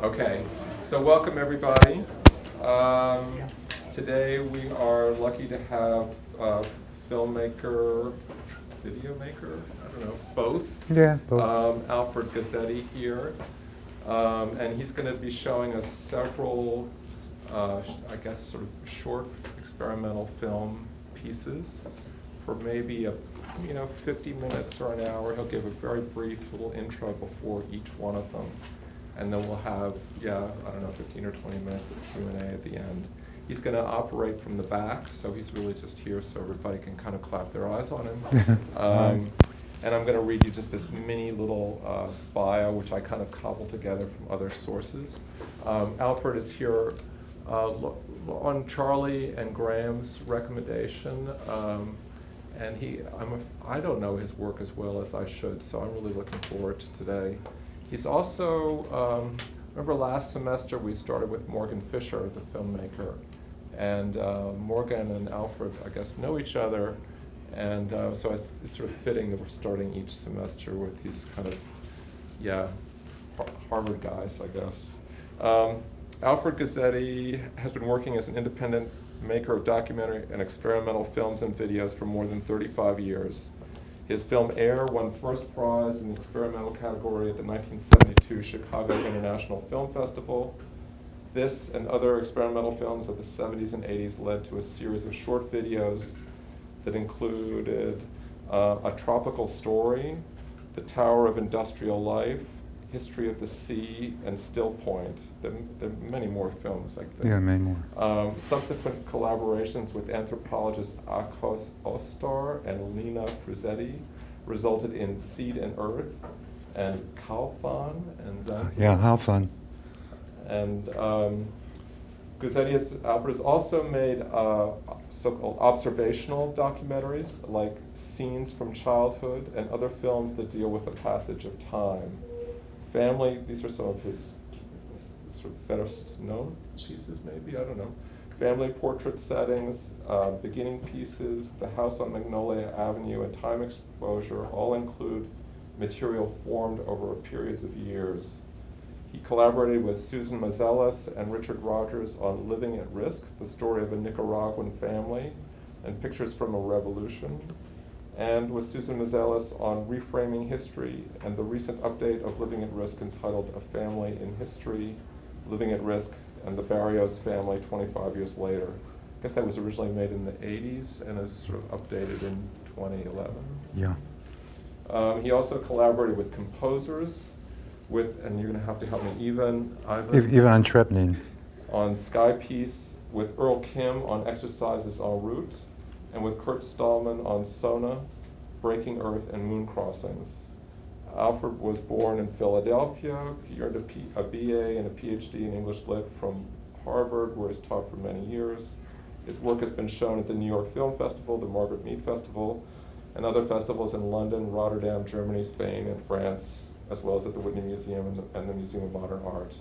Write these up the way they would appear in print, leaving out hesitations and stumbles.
Okay, so welcome everybody. Today we are lucky to have filmmaker, video maker, I don't know, both. Yeah, both. Alfred Gazzetti here. And he's going to be showing us several, I guess, sort of short experimental film pieces for maybe 50 minutes or an hour. He'll give a very brief little intro before each one of them. And then we'll have, 15 or 20 minutes of Q&A at the end. He's going to operate from the back, so he's really just here so everybody can kind of clap their eyes on him. And I'm going to read you just this mini little bio, which I kind of cobbled together from other sources. Alfred is here on Charlie and Graham's recommendation. And I don't know his work as well as I should, so I'm really looking forward to today. He's also, remember last semester we started with Morgan Fisher, the filmmaker, and Morgan and Alfred, I guess, know each other, and so it's sort of fitting that we're starting each semester with these kind of, Harvard guys, I guess. Alfred Gazzetti has been working as an independent maker of documentary and experimental films and videos for more than 35 years. His film Air won first prize in the experimental category at the 1972 Chicago International Film Festival. This and other experimental films of the 70s and 80s led to a series of short videos that included A Tropical Story, The Tower of Industrial Life, History of the Sea, and Still Point. There are many more films like that. Yeah, many more. Subsequent collaborations with anthropologists Akos Ostar and Lena Fruzetti resulted in Seed and Earth and Kalfan and Zanzibar. Yeah, how fun. And Alfred has also made so-called observational documentaries like Scenes from Childhood and other films that deal with the passage of time. Family, these are some of his sort of better known pieces maybe, I don't know. Family portrait settings, beginning pieces, The House on Magnolia Avenue, and Time Exposure all include material formed over periods of years. He collaborated with Susan Mazelis and Richard Rogers on Living at Risk, the story of a Nicaraguan family, and Pictures from a Revolution, and with Susan Mazelis on Reframing History and the recent update of Living at Risk entitled A Family in History, Living at Risk, and the Barrios Family 25 years later. I guess that was originally made in the 80s and is sort of updated in 2011. Yeah. He also collaborated with composers, and you're going to have to help me, Ivan Trepnin. On Sky Piece, with Earl Kim on Exercises en Route, and with Kurt Stallman on Sona, Breaking Earth, and Moon Crossings. Alfred was born in Philadelphia. He earned a BA and a PhD in English Lit from Harvard, where he's taught for many years. His work has been shown at the New York Film Festival, the Margaret Mead Festival, and other festivals in London, Rotterdam, Germany, Spain, and France, as well as at the Whitney Museum and the Museum of Modern Art.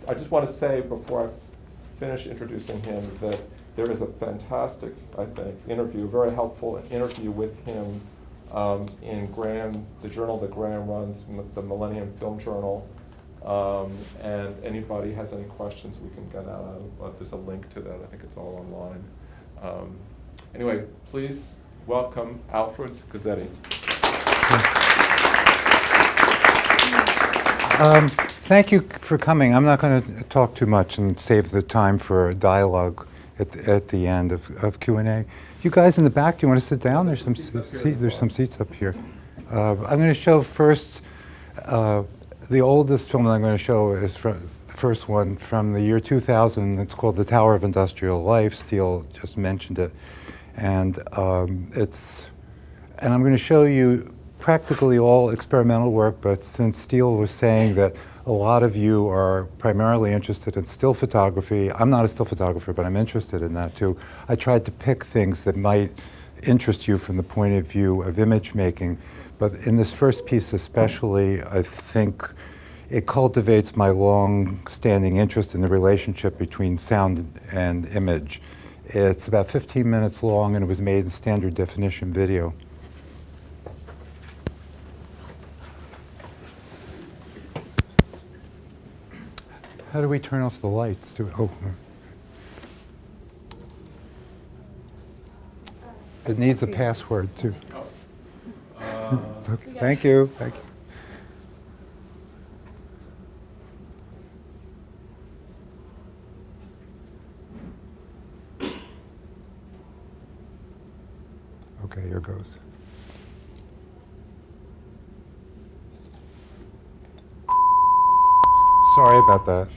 I just want to say before I finish introducing him that there is a fantastic, I think, interview, very helpful interview with him in Graham, the journal that Graham runs, the Millennium Film Journal. And anybody has any questions we can get out of. There's a link to that. I think it's all online. Anyway, please welcome Alfred Gazzetti. Thank you for coming. I'm not going to talk too much and save the time for dialogue at the end of Q&A. You guys in the back, do you want to sit down? There's some seats up here. I'm going to show first, the oldest film that I'm going to show is the first one from the year 2000. It's called The Tower of Industrial Life. Steele just mentioned it. And I'm going to show you practically all experimental work, but since Steele was saying that a lot of you are primarily interested in still photography, I'm not a still photographer, but I'm interested in that too. I tried to pick things that might interest you from the point of view of image making, but in this first piece especially, I think it cultivates my long-standing interest in the relationship between sound and image. It's about 15 minutes long, and it was made in standard definition video. How do we turn off the lights? Oh. It needs a password too. It's okay. Thank you. Thank you. Okay, here goes. Sorry about that.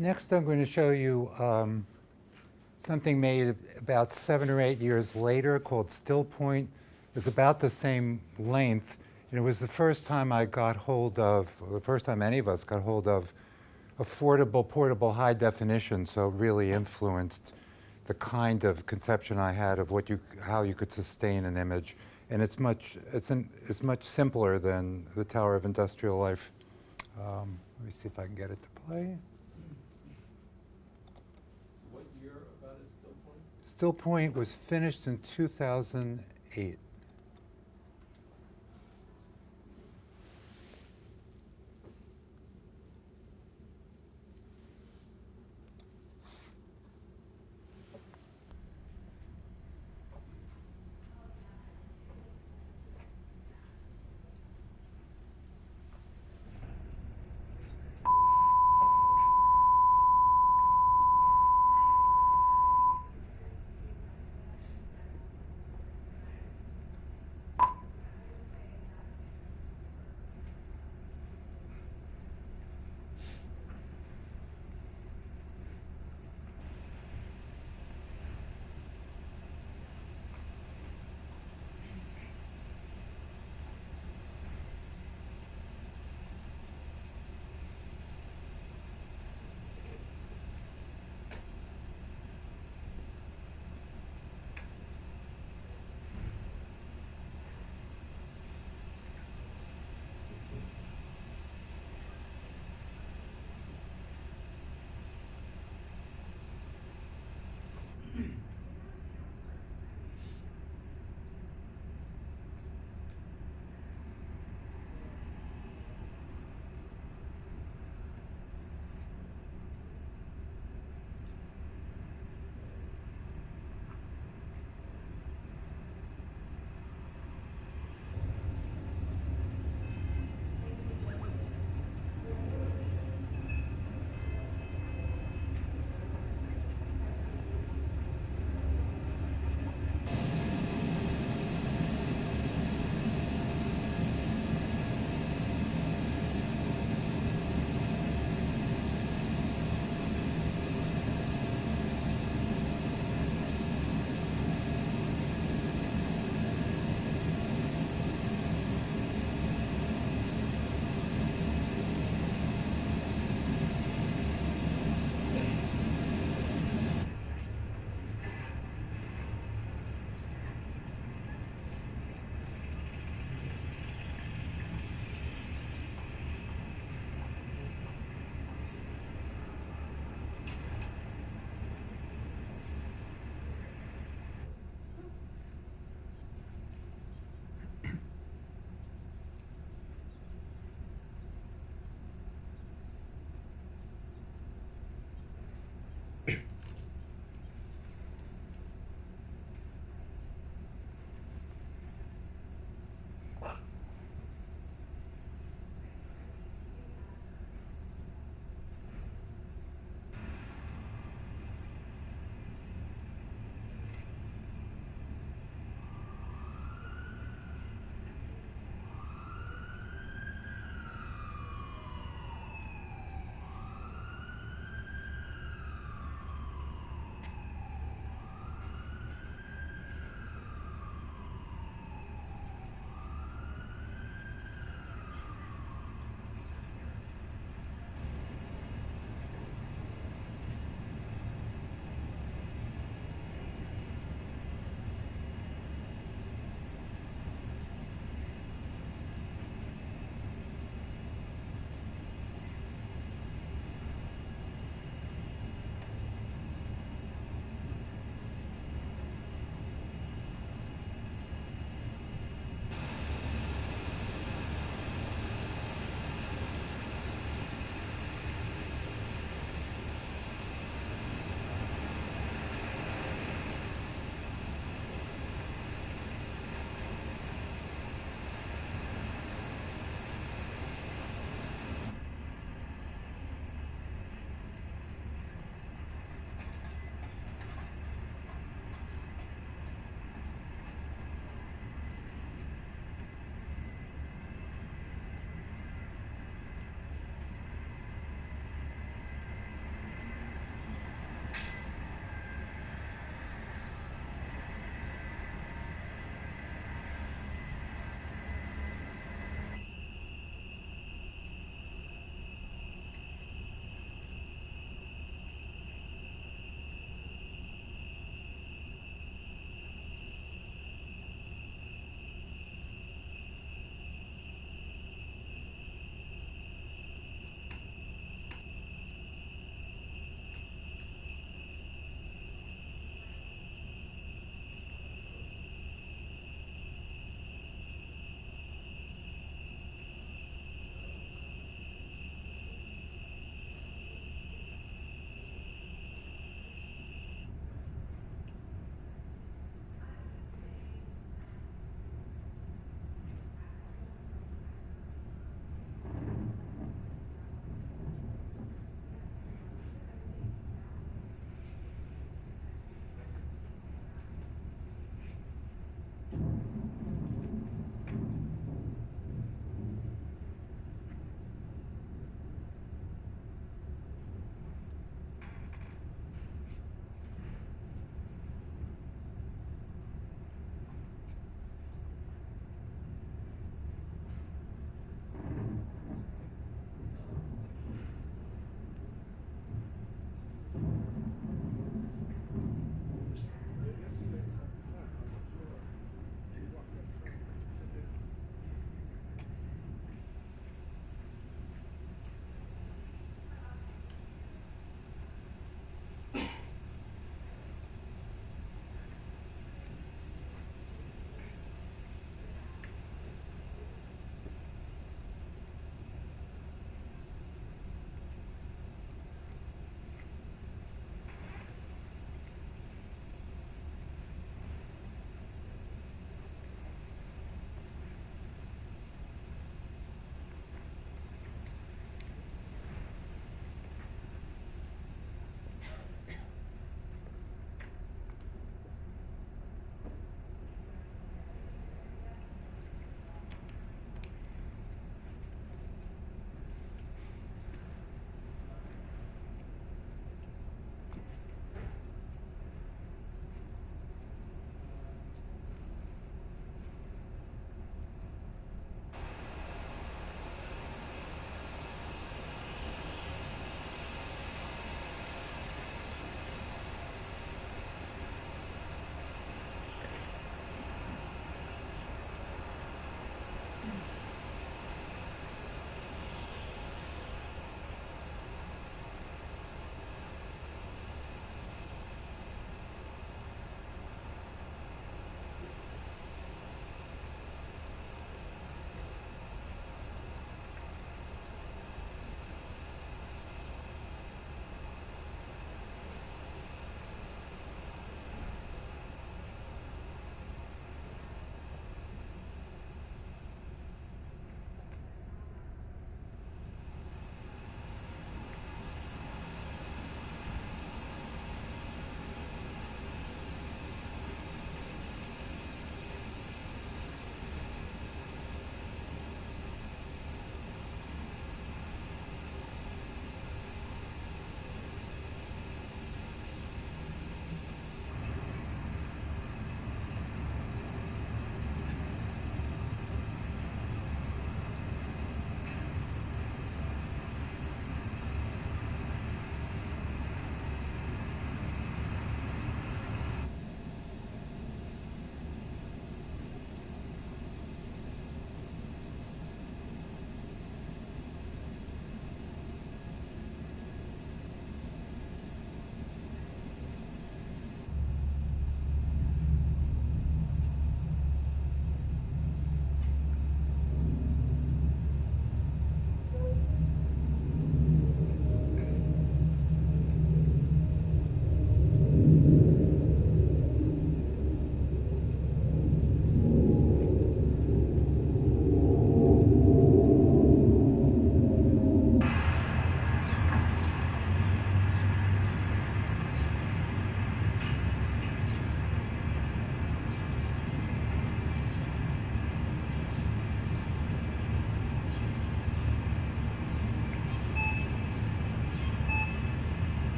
Next, I'm going to show you something made about 7 or 8 years later called Still Point. It's about the same length. And it was the first time I got hold of, or the first time any of us got hold of, affordable, portable, high definition. So it really influenced the kind of conception I had of how you could sustain an image. And it's much simpler than the Tower of Industrial Life. Let me see if I can get it to play. So what year about is Still Point? Still Point was finished in 2008.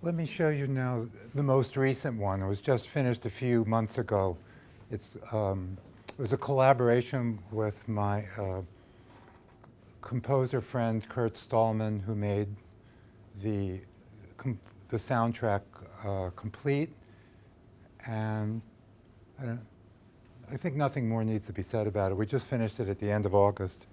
Let me show you now the most recent one. It was just finished a few months ago. It was a collaboration with my composer friend Kurt Stallman, who made the soundtrack complete. And I think nothing more needs to be said about it. We just finished it at the end of August.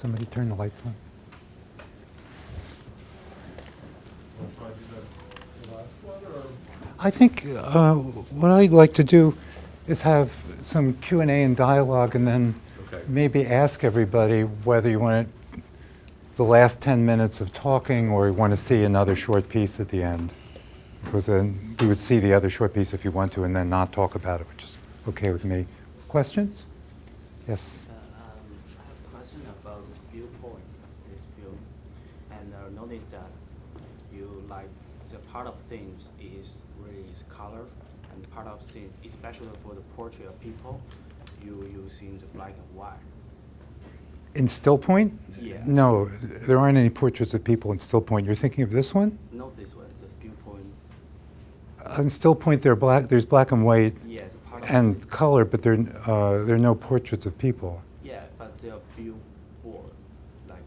somebody turn the lights on. Want to try to do the last one, or? I think what I'd like to do is have some Q&A and dialogue, and then Okay. maybe ask everybody whether you want the last 10 minutes of talking or you want to see another short piece at the end. Because then we would see the other short piece if you want to and then not talk about it, which is okay with me. Questions? Yes? I have a question about the skill point of this film. And notice that you like the part of things is really is color, and part of things, especially for the portrait of people, you using the black and white. In still point? Yes. No, there aren't any portraits of people in still point. You're thinking of this one? Not this one, the skill point. In still point, there's black and white Yeah, the part of and color, but there are no portraits of people. yeah, but they're billboard, like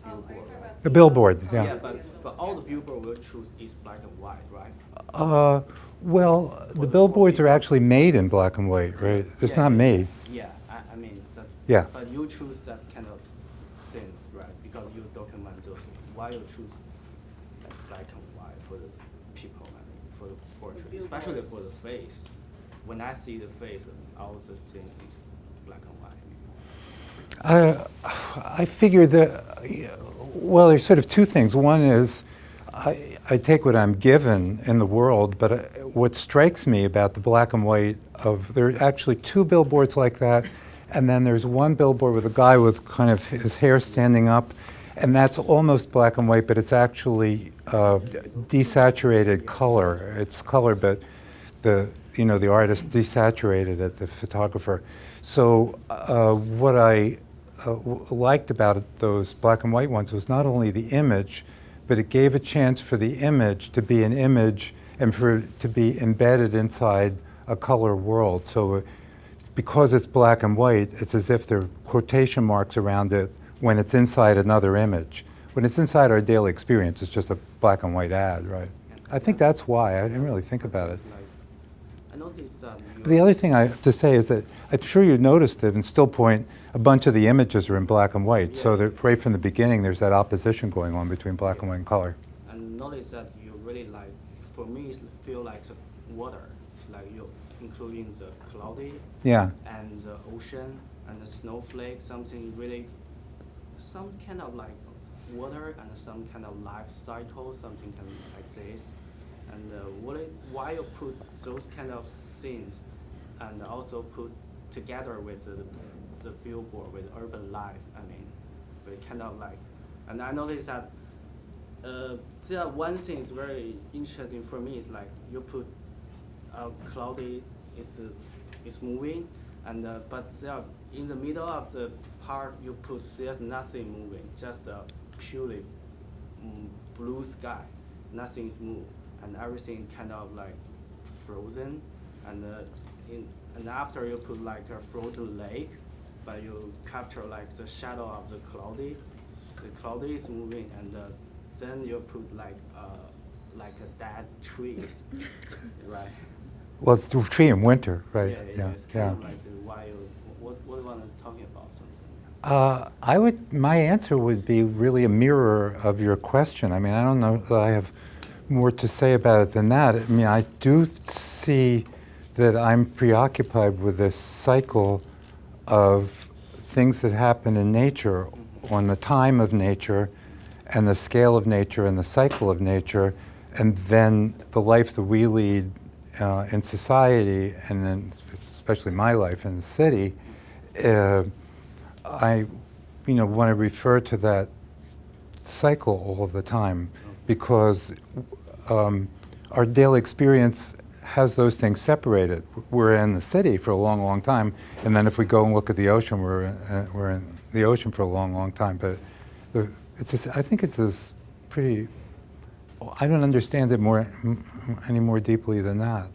billboard. Right? The billboard, Yeah, yeah. but all the billboard will choose is black and white, right? Well, the billboards are actually made in black and white, right? It's Yeah, not yeah. made. Yeah, I mean, that, Yeah. but you choose that kind of thing, right? Because you document those. Why you choose like black and white for the people, I mean, for the portrait, especially for the face. When I see the face, all the thing is black and white. I figure that, well, there's sort of two things. One is I take what I'm given in the world, but what strikes me about the black and white there are actually two billboards like that, and then there's one billboard with a guy with kind of his hair standing up, and that's almost black and white, but it's actually desaturated color. It's color, but the artist desaturated it, the photographer. So what I liked about those black and white ones was not only the image, but it gave a chance for the image to be an image and for it to be embedded inside a color world. So because it's black and white, it's as if there are quotation marks around it when it's inside another image. When it's inside our daily experience, it's just a black and white ad, right? I think that's why. I didn't really think about it. I noticed that The other thing I have to say is that I'm sure you noticed that in still point, a bunch of the images are in black and white. So that right from the beginning, there's that opposition going on between black and white and color. And notice that you really like, for me, it feel like the water. It's like you including the cloudy Yeah. and the ocean and the snowflake, something really, some kind of like water and some kind of life cycle, something kind of like this. And why you put those kind of things and also put together with the billboard with urban life, I mean, we kind of like, and I noticed that there one thing is very interesting for me is like you put cloudy is moving, and but there in the middle of the part you put there's nothing moving, just a purely blue sky, nothing is moved, and everything kind of like frozen, and and after you put like a frozen lake, but you capture like the shadow of the cloudy is moving, and then you put like a dead trees, right? Well, it's the tree in winter, right? Yeah, it's kind of like the what do you want to talk about something? My answer would be really a mirror of your question. I mean, I don't know that I have more to say about it than that. I mean, I do see that I'm preoccupied with this cycle of things that happen in nature, on the time of nature, and the scale of nature, and the cycle of nature, and then the life that we lead in society, and then especially my life in the city. I want to refer to that cycle all of the time, because our daily experience has those things separated. We're in the city for a long, long time, and then if we go and look at the ocean, we're in the ocean for a long, long time. But I think it's this pretty. I don't understand it any more deeply than that.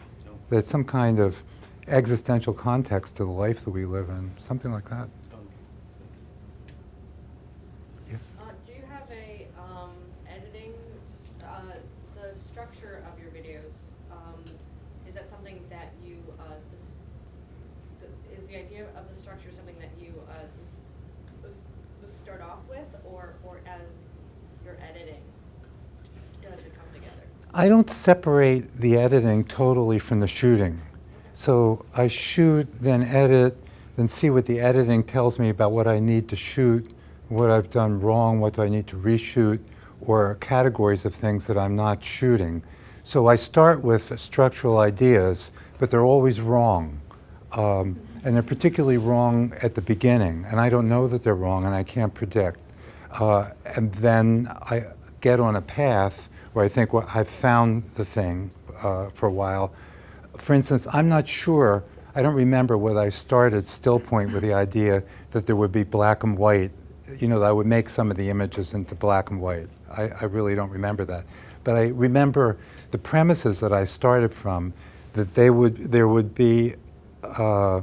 That some kind of existential context to the life that we live in, something like that. Yes. Do you have a editing, the structure of your videos, is that something that you, is the idea of the structure something that you start off with? I don't separate the editing totally from the shooting. So I shoot, then edit, then see what the editing tells me about what I need to shoot, what I've done wrong, what do I need to reshoot, or categories of things that I'm not shooting. So I start with structural ideas, but they're always wrong. And they're particularly wrong at the beginning, and I don't know that they're wrong, and I can't predict. And then I get on a path where I think, well, I've found the thing for a while. For instance, I'm not sure, I don't remember whether I started still point with the idea that there would be black and white, you know, that I would make some of the images into black and white. I really don't remember that. But I remember the premises that I started from, that there would be a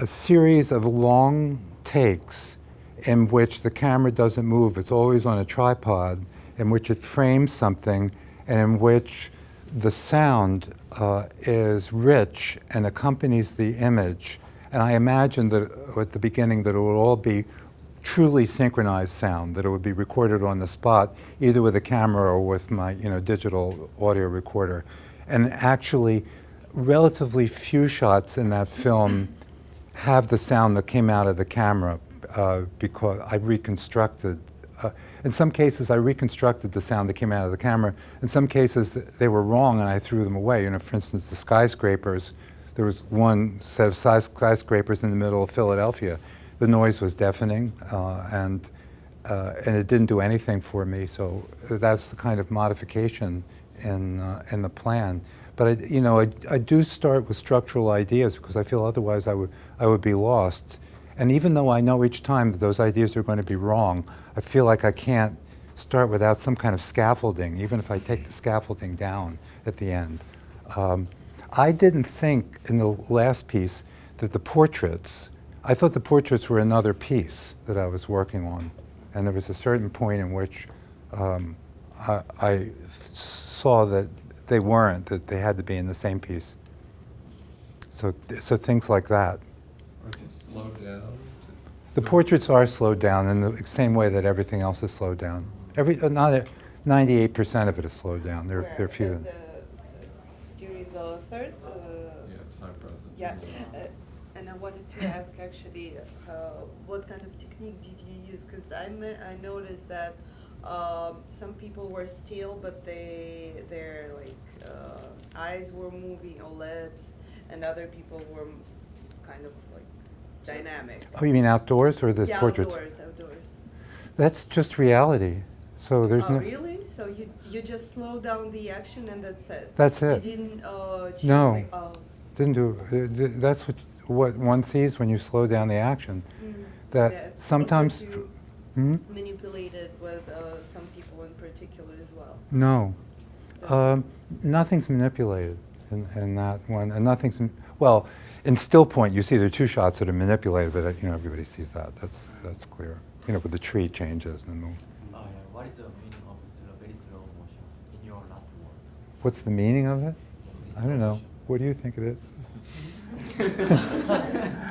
series of long takes in which the camera doesn't move. It's always on a tripod, in which it frames something, and in which the sound is rich and accompanies the image. And I imagined that at the beginning that it would all be truly synchronized sound, that it would be recorded on the spot, either with a camera or with my digital audio recorder. And actually, relatively few shots in that film have the sound that came out of the camera because I reconstructed. In some cases, I reconstructed the sound that came out of the camera. In some cases, they were wrong and I threw them away. You know, for instance, the skyscrapers, there was one set of skyscrapers in the middle of Philadelphia. The noise was deafening and it didn't do anything for me. So that's the kind of modification in the plan. But I do start with structural ideas because I feel otherwise I would be lost. And even though I know each time that those ideas are going to be wrong, I feel like I can't start without some kind of scaffolding, even if I take the scaffolding down at the end. I didn't think in the last piece that the portraits, I thought the portraits were another piece that I was working on. And there was a certain point in which I saw that they weren't, that they had to be in the same piece. So things like that. Are they slowed down? The portraits are slowed down in the same way that everything else is slowed down. Not 98% of it is slowed down. There are few. During the third. Yeah, time present. Yeah, and I wanted to ask actually, what kind of technique did you use? Because I noticed that some people were still, but their eyes were moving or lips, and other people were kind of like dynamic. Oh, you mean outdoors or the portraits? Outdoors. That's just reality. So there's no. Really? So you just slow down the action and that's it? That's it. You didn't change No. Didn't do. That's what one sees when you slow down the action. That Yeah. sometimes. But you Hmm? manipulated with some people in particular as well. No. Nothing's manipulated in that one, and nothing's well. In still point, you see there are two shots that are manipulated, but everybody sees that. That's clear. With the tree changes and the. Yeah. What is the meaning of very slow motion in your last word? What's the meaning of it? Very I slow don't know. motion. What do you think it is?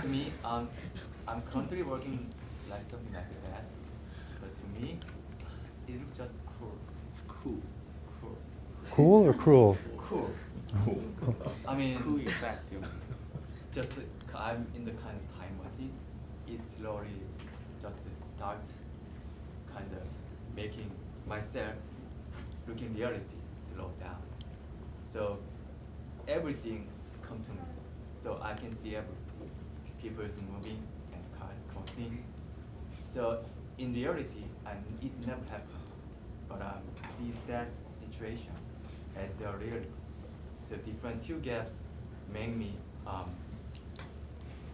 To me, I'm currently working like something like that, but to me, it looks just cool. Cool or cruel? Cool. I mean, Cool effect. just I'm in the kind of time machine. It slowly just start kind of making myself looking reality slow down. So everything come to me. So I can see everything. People's moving and cars crossing. So in reality, it never happened. But I see that situation as a reality. So different two gaps make me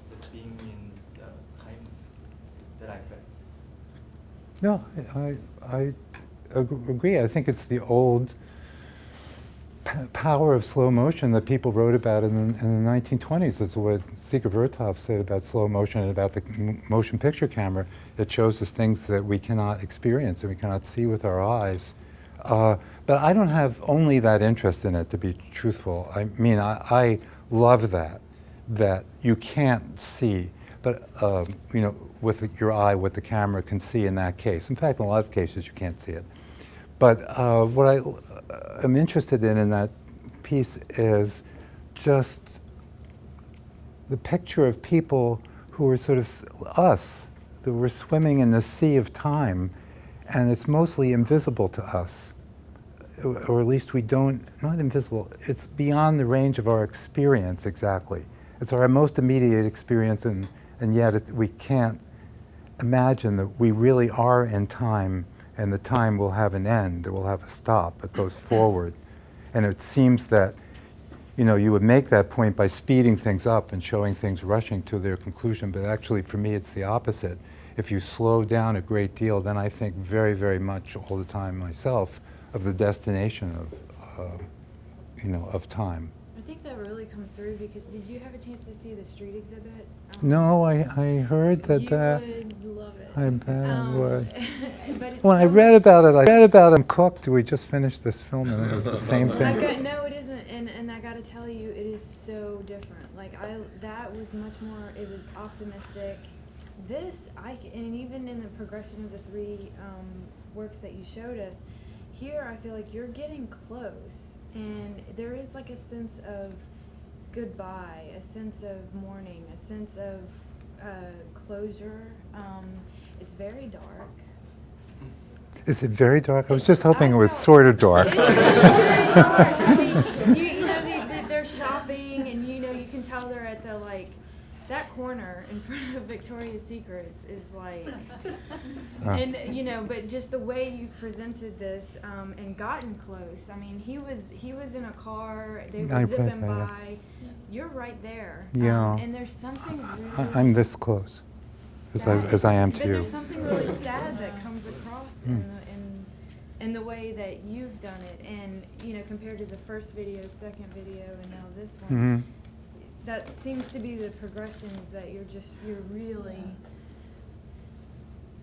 just being in the time that I felt. No, I agree. I think it's the old power of slow motion that people wrote about in the 1920s. That's what Sika Vertov said about slow motion and about the motion picture camera. It shows us things that we cannot experience and we cannot see with our eyes. But I don't have only that interest in it, to be truthful. I mean, I love that you can't see, but with your eye, what the camera can see in that case. In fact, in a lot of cases, you can't see it. But what am interested in that piece is just the picture of people who are sort of us, that we're swimming in the sea of time, and it's mostly invisible to us, or at least we don't, not invisible, it's beyond the range of our experience exactly. It's our most immediate experience, and yet we can't imagine that we really are in time, and the time will have an end, it will have a stop, it goes forward. And it seems that, you know, you would make that point by speeding things up and showing things rushing to their conclusion, but actually for me it's the opposite. If you slow down a great deal, then I think very, very much all the time myself of the destination of, you know, of time. I think that really comes through because did you have a chance to see the street exhibit? No, I heard that. You would love it. I bet would. But it's When I so read much- about it, I read about him cooked. We just finished this film, and it was the same thing. No, it isn't, and I got to tell you, it is so different. Like that was much more. It was optimistic. This, and even in the progression of the three works that you showed us, here I feel like you're getting close, and there is like a sense of goodbye, a sense of mourning, a sense of closure. It's very dark. Is it very dark? I was just hoping I it was know. sort of dark. It is very dark. I mean, you know, they're shopping, and you know, you can tell they're at the like that corner in front of Victoria's Secrets is like, and you know, but just the way you've presented this and gotten close. I mean, he was in a car. They I were read zipping that, yeah. by. You're right there. Yeah. And there's something really. I'm this close, as I am to But you. there's something really sad that comes across in the way that you've done it, and you know, compared to the first video, second video, and now this one. That seems to be the progression, is that you're really.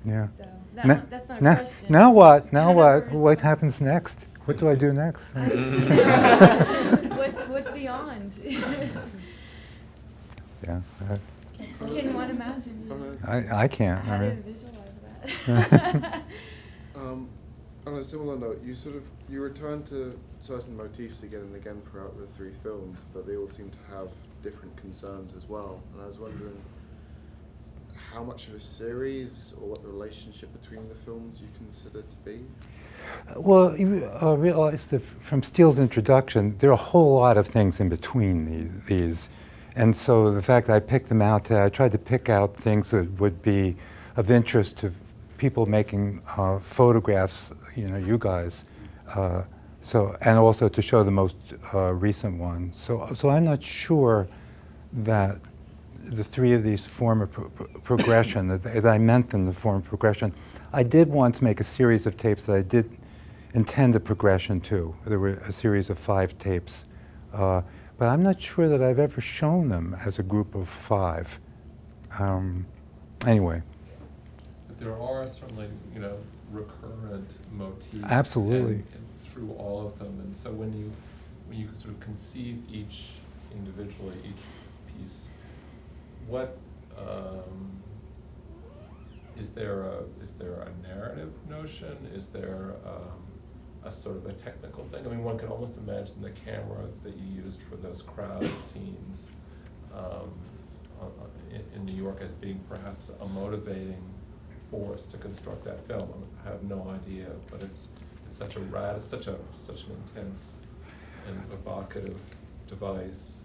Yeah. So Na- that's not a na- question. Now what? Now what? However, What happens next? What do I do next? What's beyond? Yeah. Can one imagine? I can't. How I to mean, visualize that? On a similar note, you return to certain motifs again and again throughout the three films, but they all seem to have different concerns as well. And I was wondering how much of a series or what the relationship between the films you consider to be? Well, you realize that from Steele's introduction, there are a whole lot of things in between these. And so the fact that I picked them out, I tried to pick out things that would be of interest to people making photographs, you know, you guys. And also to show the most recent one. So I'm not sure that the three of these form a progression, that I meant them to form a progression. I did once make a series of tapes that I did intend a progression to. There were a series of 5 tapes. But I'm not sure that I've ever shown them as a group of 5. Anyway. But there are certainly, you know, recurrent motifs. Absolutely. And through all of them. And so when you sort of conceive each individually, each piece, what is there a narrative notion? Is there a sort of a technical thing? I mean, one can almost imagine the camera that you used for those crowd scenes in New York as being perhaps a motivating force to construct that film. I have no idea, but it's such an intense and evocative device,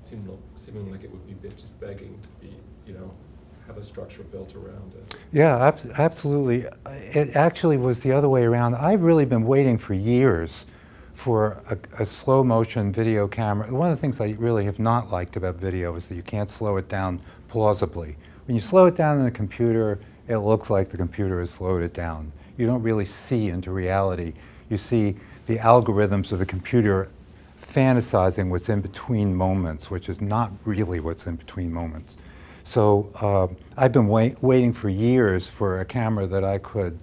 seeming like it would be just begging to be, you know, have a structure built around it. Yeah, absolutely. It actually was the other way around. I've really been waiting for years for a slow motion video camera. One of the things I really have not liked about video is that you can't slow it down plausibly. When you slow it down in the computer, it looks like the computer has slowed it down. You don't really see into reality. You see the algorithms of the computer fantasizing what's in between moments, which is not really what's in between moments. So I've been waiting for years for a camera that I could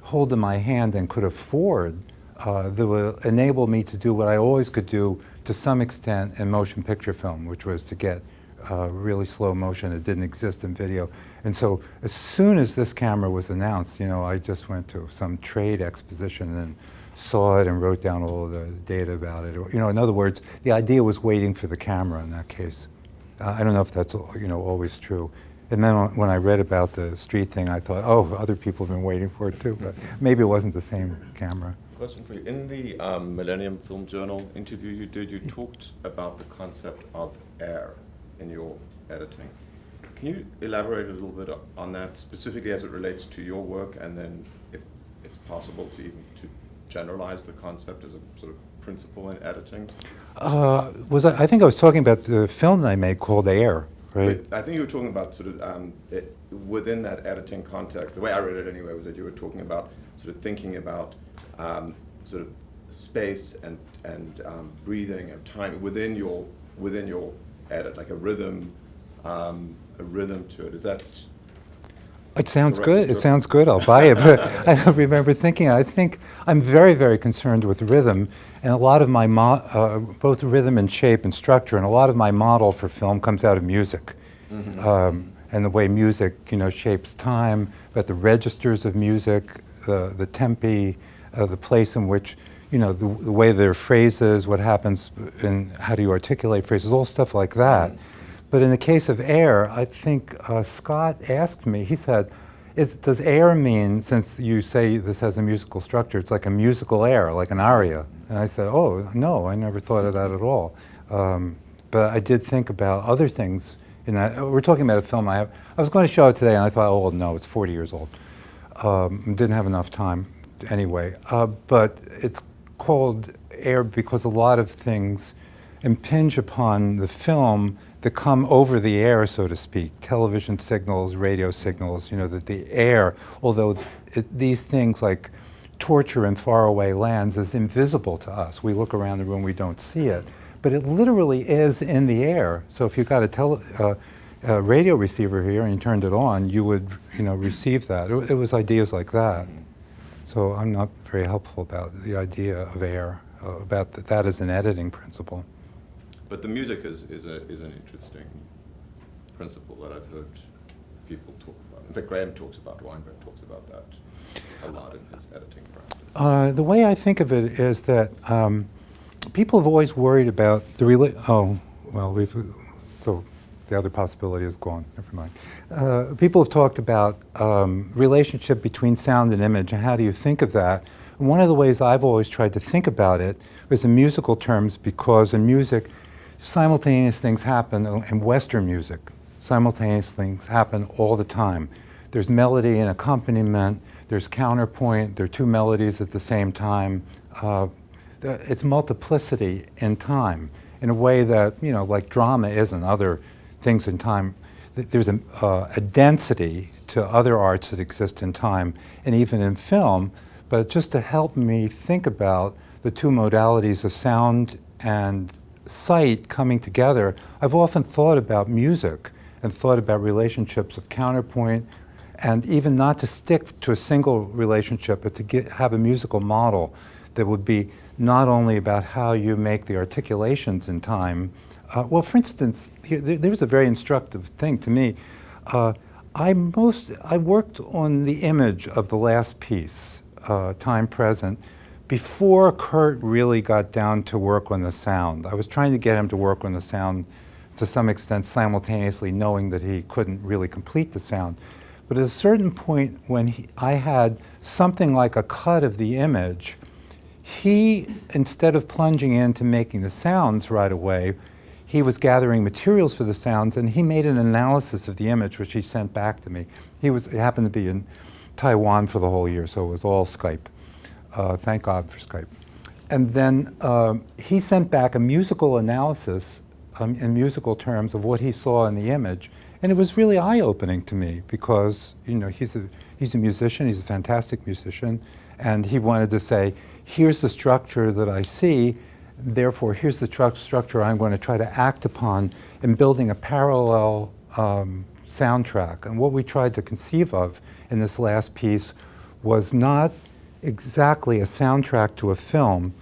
hold in my hand and could afford that would enable me to do what I always could do to some extent in motion picture film, which was to get really slow motion. It didn't exist in video. And so as soon as this camera was announced, you know, I just went to some trade exposition and saw it and wrote down all of the data about it. Or, in other words, the idea was waiting for the camera in that case. I don't know if that's always true. And then when I read about the street thing, I thought, oh, other people have been waiting for it too, but maybe it wasn't the same camera. Question for you. In the Millennium Film Journal interview you did, you talked about the concept of air in your editing. Can you elaborate a little bit on that, specifically as it relates to your work, and then if it's possible to even generalize the concept as a sort of principle in editing? I think I was talking about the film that I made called Air, right? But I think you were talking about sort of within that editing context. The way I read it anyway was that you were talking about sort of thinking about sort of space and breathing and time within your edit, like a rhythm to it. Is that? It sounds correct? good. It sounds good. I'll buy it. But I remember thinking, I think I'm very, very concerned with rhythm, and a lot of my both rhythm and shape and structure, and a lot of my model for film comes out of music, and the way music, shapes time, but the registers of music, the tempi, the place in which, the way there are phrases, what happens, and how do you articulate phrases, all stuff like that. But in the case of air, I think Scott asked me, he said, does air mean, since you say this has a musical structure, it's like a musical air, like an aria? And I said, oh, no, I never thought of that at all. But I did think about other things in that. We're talking about a film I was going to show it today, and I thought, oh, no, it's 40 years old. Didn't have enough time anyway. But it's called air because a lot of things impinge upon the film that come over the air, so to speak, television signals, radio signals, that the air, although these things like torture in faraway lands is invisible to us. We look around the room, we don't see it, but it literally is in the air. So if you got a radio receiver here and you turned it on, you would, receive that. It was ideas like that. So I'm not very helpful about the idea of air, about that as an editing principle. But the music is an interesting principle that I've heard people talk about. In fact, Graham talks about, Weinberg talks about that a lot in his editing practice. The way I think of it is that people have always worried about so the other possibility is gone, never mind. People have talked about relationship between sound and image, and how do you think of that? And one of the ways I've always tried to think about it is in musical terms, because in music, simultaneous things happen in Western music. Simultaneous things happen all the time. There's melody and accompaniment, there's counterpoint, there are two melodies at the same time. It's multiplicity in time in a way that, like drama is in other things in time. There's a density to other arts that exist in time and even in film, but just to help me think about the two modalities of sound and sight coming together, I've often thought about music and thought about relationships of counterpoint, and even not to stick to a single relationship, but to have a musical model that would be not only about how you make the articulations in time. Well, for instance, there's a very instructive thing to me. I worked on the image of the last piece, Time Present, before Kurt really got down to work on the sound. I was trying to get him to work on the sound to some extent simultaneously, knowing that he couldn't really complete the sound. But at a certain point when I had something like a cut of the image, he, instead of plunging into making the sounds right away, he was gathering materials for the sounds, and he made an analysis of the image, which he sent back to me. He happened to be in Taiwan for the whole year, so it was all Skype. Thank God for Skype. And then he sent back a musical analysis in musical terms of what he saw in the image. And it was really eye-opening to me because, he's a musician, he's a fantastic musician, and he wanted to say, here's the structure that I see, therefore here's the structure I'm going to try to act upon in building a parallel soundtrack. And what we tried to conceive of in this last piece was not exactly a soundtrack to a film,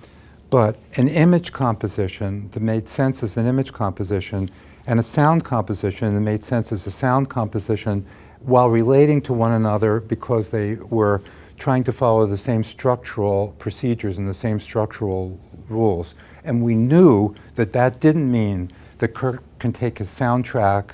but an image composition that made sense as an image composition, and a sound composition that made sense as a sound composition, while relating to one another because they were trying to follow the same structural procedures and the same structural rules. And we knew that that didn't mean that Kirk can take his soundtrack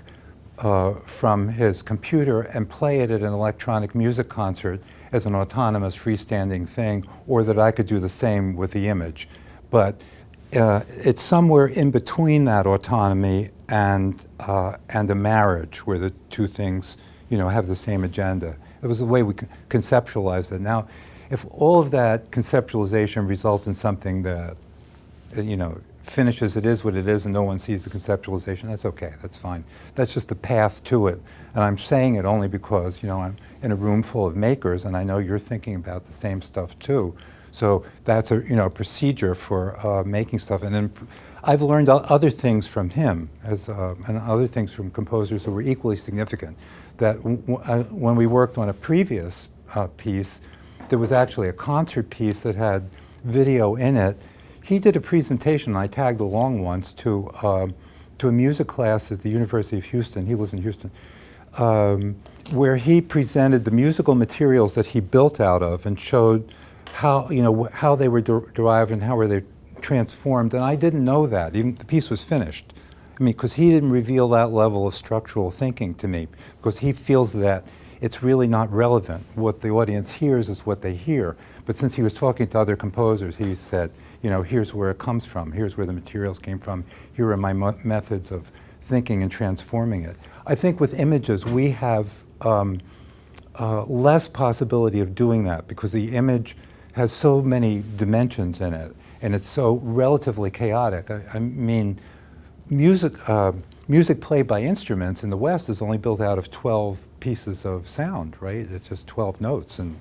from his computer and play it at an electronic music concert as an autonomous freestanding thing, or that I could do the same with the image. But it's somewhere in between that autonomy and a marriage where the two things, you know, have the same agenda. It was the way we conceptualized it. Now, if all of that conceptualization results in something that, you know, finishes it is what it is and no one sees the conceptualization, that's okay, that's fine. That's just the path to it. And I'm saying it only because, you know, I'm in a room full of makers and I know you're thinking about the same stuff too. So that's a, you know, procedure for making stuff. And then I've learned other things from him and other things from composers who were equally significant. That when we worked on a previous piece, there was actually a concert piece that had video in it. He did a presentation, I tagged along once, to a music class at the University of Houston. He lives in Houston, where he presented the musical materials that he built out of and showed how, you know, how they were derived and how were they transformed. And I didn't know that. Even the piece was finished. I mean, because he didn't reveal that level of structural thinking to me, because he feels that it's really not relevant. What the audience hears is what they hear. But since he was talking to other composers, he said, you know, here's where it comes from. Here's where the materials came from. Here are my methods of thinking and transforming it. I think with images, we have less possibility of doing that because the image has so many dimensions in it, and it's so relatively chaotic. I mean, music played by instruments in the West is only built out of 12 pieces of sound, right? It's just 12 notes, and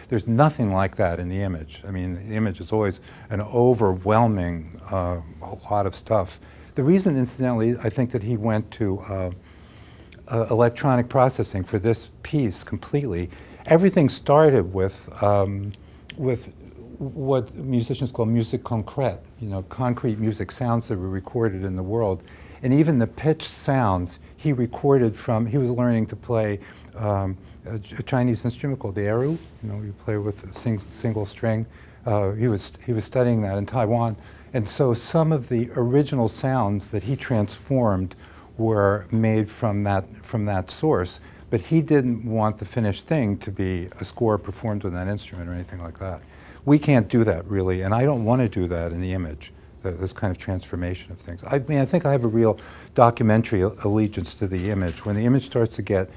there's nothing like that in the image. I mean, the image is always an overwhelming lot of stuff. The reason, incidentally, I think that he went to electronic processing for this piece completely, everything started with what musicians call musique concrète, you know, concrete music sounds that were recorded in the world. And even the pitched sounds he recorded from, he was learning to play a Chinese instrument called the eru, you know, you play with a single string. He was studying that in Taiwan. And so some of the original sounds that he transformed were made from that source. But he didn't want the finished thing to be a score performed with that instrument or anything like that. We can't do that, really, and I don't want to do that in the image, this kind of transformation of things. I mean, I think I have a real documentary allegiance to the image. When the image starts to get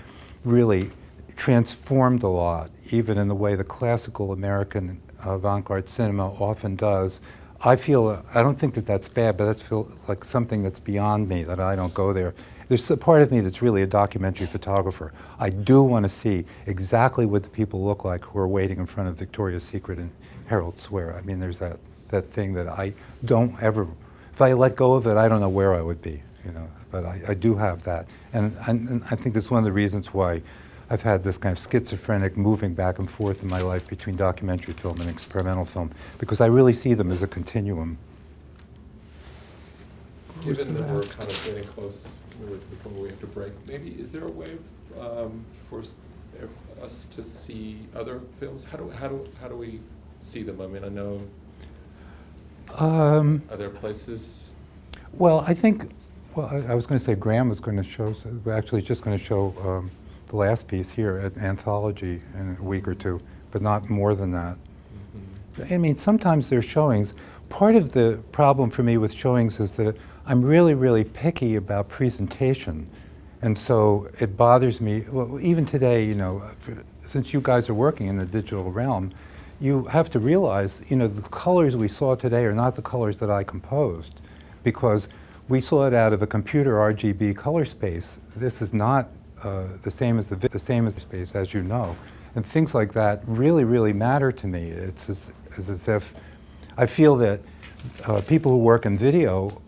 really transformed a lot, even in the way the classical American avant-garde cinema often does, I don't think that that's bad, but that feels like something that's beyond me, that I don't go there. There's a part of me that's really a documentary photographer. I do want to see exactly what the people look like who are waiting in front of Victoria's Secret and Herald Square. I mean, there's that thing that I don't ever, if I let go of it, I don't know where I would be, you know, but I do have that. And I think that's one of the reasons why I've had this kind of schizophrenic moving back and forth in my life between documentary film and experimental film, because I really see them as a continuum. Given that we're kind of getting close really to the point where we have to break, maybe is there a way for us to see other films? How do we see them? I mean, I know. Are there places? Well, I think. Well, I was going to say Graham was going to show. Actually, he's just going to show the last piece here at Anthology in a week or two, but not more than that. Mm-hmm. I mean, sometimes there's showings. Part of the problem for me with showings is that I'm really, really picky about presentation. And so it bothers me, well, even today, you know, since you guys are working in the digital realm, you have to realize, you know, the colors we saw today are not the colors that I composed, because we saw it out of a computer RGB color space. This is not the same as the space, as you know. And things like that really, really matter to me. It's as if I feel that people who work in video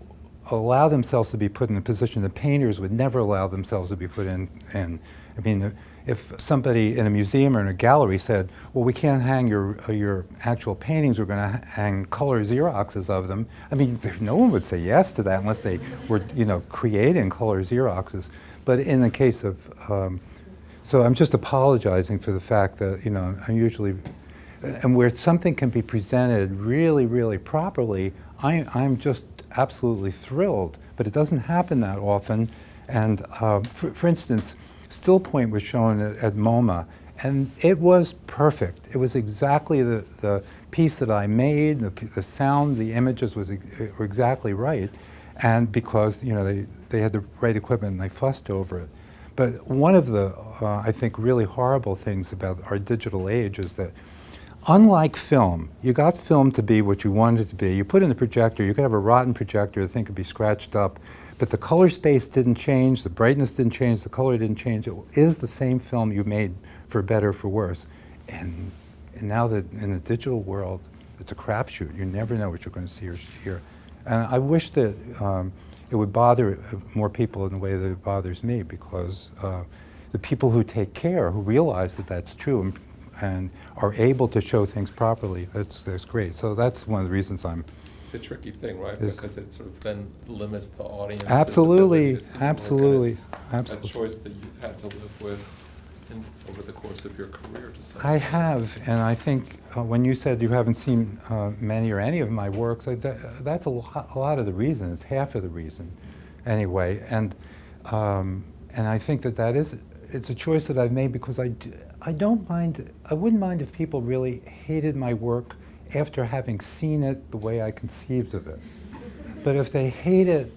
allow themselves to be put in a position that painters would never allow themselves to be put in. I mean, if somebody in a museum or in a gallery said, well, we can't hang your actual paintings, we're going to hang color Xeroxes of them, I mean, no one would say yes to that unless they were, you know, creating color Xeroxes. But in the case of So I'm just apologizing for the fact that, you know, I'm usually, and where something can be presented really, really properly, I'm just absolutely thrilled. But it doesn't happen that often. And for instance, Still Point was shown at MoMA, and it was perfect. It was exactly the piece that I made, the sound, the images were exactly right. And because, you know, they had the right equipment and they fussed over it. But one of the, I think, really horrible things about our digital age is that, unlike film, you got film to be what you wanted it to be. You put in the projector, you could have a rotten projector, the thing could be scratched up, but the color space didn't change, the brightness didn't change, the color didn't change. It is the same film you made, for better or for worse. And now that in the digital world, it's a crapshoot. You never know what you're going to see or hear. And I wish that it would bother more people in the way that it bothers me, because the people who take care, who realize that that's true and are able to show things properly, that's great. So that's one of the reasons I'm... It's a tricky thing, right? Because it sort of then limits the audience. Absolutely, absolutely, A absolutely. choice that you've had to live with over the course of your career to some I extent. have, and I think when you said you haven't seen many or any of my works, that's a lot of the reason. It's half of the reason, anyway. And I think that it's a choice that I've made because I don't mind. I wouldn't mind if people really hated my work after having seen it the way I conceived of it. But if they hate it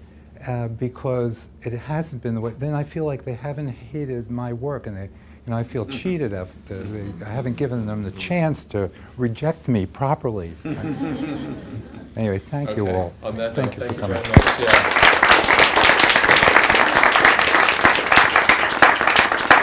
because it hasn't been the way, then I feel like they haven't hated my work, and they. You know, I feel cheated after I haven't given them the chance to reject me properly. Anyway, thank you all. On that Thank note, you for thank you coming. very much. Yeah.